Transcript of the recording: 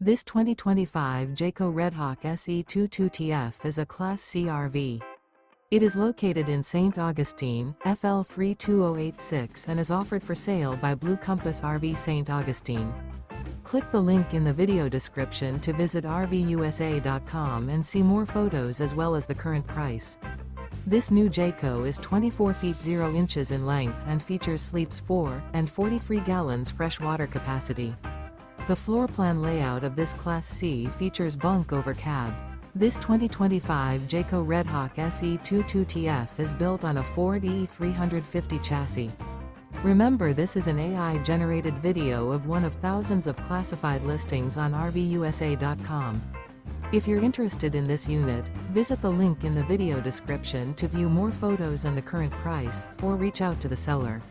This 2025 Jayco Redhawk SE 22TF is a Class C RV. It is located in St. Augustine, FL 32086 and is offered for sale by Blue Compass RV St. Augustine. Click the link in the video description to visit RVUSA.com and see more photos as well as the current price. This new Jayco is 24 feet 0 inches in length and features sleeps 4 and 43 gallons fresh water capacity. The floor plan layout of this Class C features bunk over cab. This 2025 Jayco Redhawk SE 22TF is built on a Ford E350 chassis. Remember, this is an AI-generated video of one of thousands of classified listings on RVUSA.com. If you're interested in this unit, visit the link in the video description to view more photos and the current price, or reach out to the seller.